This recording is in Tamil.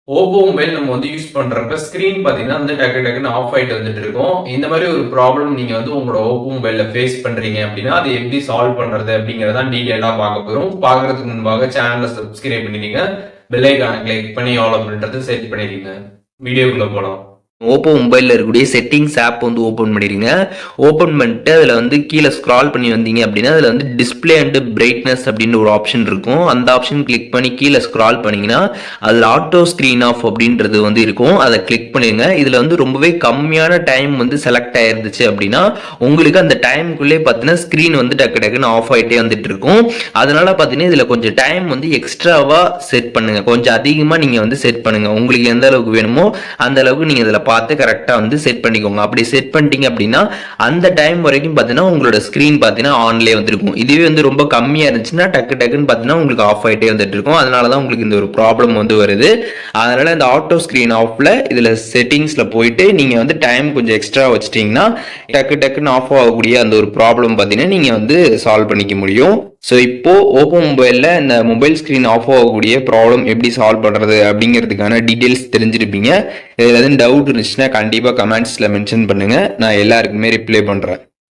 ஓப்போ மொபைல் நம்ம வந்து யூஸ் பண்றப்ப ஸ்கிரீன் பாத்தீங்கன்னா வந்து டக்குன்னு ஆஃப் ஆயிட்டு வந்துட்டு இருக்கும். இந்த மாதிரி ஒரு ப்ராப்ளம் நீங்க வந்து உங்களோட ஓப்போ மொபைல்ல ஃபேஸ் பண்றீங்க அப்படின்னா அதை எப்படி சால்வ் பண்றது அப்படிங்கறத டீடைலா பார்க்க போறோம். பார்க்கறதுக்கு முன்பாக சேனலை சப்ஸ்கிரைப் பண்ணிடுங்க, பெல் ஐகானை கிளிக் பண்ணி ஆல் அப்படின்றது செட் பண்ணிடுங்க. வீடியோக்குள்ள போலாம். ஓப்போ மொபைலில் இருக்கக்கூடிய செட்டிங்ஸ் ஆப் வந்து ஓப்பன் பண்ணிடுங்க. ஓப்பன் பண்ணிட்டு அதில் வந்து கீழே ஸ்க்ரால் பண்ணி வந்தீங்க அப்படின்னா அதில் வந்து டிஸ்பிளே அண்ட் பிரைட்னஸ் அப்படின்னு ஒரு ஆப்ஷன் இருக்கும். அந்த ஆப்ஷன் கிளிக் பண்ணி கீழே ஸ்க்ரால் பண்ணிங்கன்னா அதில் ஆட்டோ ஸ்க்ரீன் ஆஃப் அப்படின்றது வந்து இருக்கும். அதை கிளிக் பண்ணிடுங்க. இதில் வந்து ரொம்பவே கம்மியான டைம் வந்து செலக்ட் ஆயிருந்துச்சு அப்படின்னா உங்களுக்கு அந்த டைமுக்குள்ளே பார்த்தீங்கன்னா ஸ்க்ரீன் வந்து டக்குன்னு ஆஃப் ஆகிட்டே வந்துட்டு இருக்கும். அதனால பார்த்தீங்கன்னா இதில் கொஞ்சம் டைம் வந்து எக்ஸ்ட்ராவாக செட் பண்ணுங்க. கொஞ்சம் அதிகமாக நீங்கள் வந்து செட் பண்ணுங்க. உங்களுக்கு எந்த அளவுக்கு வேணுமோ அந்த அளவுக்கு நீங்கள் இதில் பார்த்து கரெக்டாக வந்து செட் பண்ணிக்கோங்க. அப்படி செட் பண்ணிட்டீங்க அப்படின்னா அந்த டைம் வரைக்கும் பார்த்தீங்கன்னா உங்களோட ஸ்க்ரீன் பார்த்தீங்கன்னா ஆன்லேயே வந்துருக்கும். இதுவே வந்து ரொம்ப கம்மியாக இருந்துச்சுன்னா டக்குன்னு பார்த்தீங்கன்னா உங்களுக்கு ஆஃப் ஆகிட்டே வந்துட்டு இருக்கும். அதனால தான் உங்களுக்கு இந்த ஒரு ப்ராப்ளம் வந்து வருது. அதனால இந்த ஆட்டோ ஸ்க்ரீன் ஆஃப்ல இதில் செட்டிங்ஸில் போயிட்டு நீங்கள் வந்து டைம் கொஞ்சம் எக்ஸ்ட்ரா வச்சிட்டிங்கன்னா டக்குன்னு ஆஃப் ஆகக்கூடிய அந்த ஒரு ப்ராப்ளம் பார்த்தீங்கன்னா நீங்கள் வந்து சால்வ் பண்ணிக்க முடியும். ஸோ இப்போ ஓப்போ மொபைலில் இந்த மொபைல் ஸ்க்ரீன் ஆஃப் ஆகக்கூடிய ப்ராப்ளம் எப்படி சால்வ் பண்ணுறது அப்படிங்கிறதுக்கான டீட்டெயில்ஸ் தெரிஞ்சிருப்பீங்க. இதில் எதுவும் டவுட் இருந்துச்சுன்னா கண்டிப்பாக கமெண்ட்ஸில் மென்ஷன் பண்ணுங்கள். நான் எல்லாருக்குமே ரிப்ளை பண்ணுறேன்.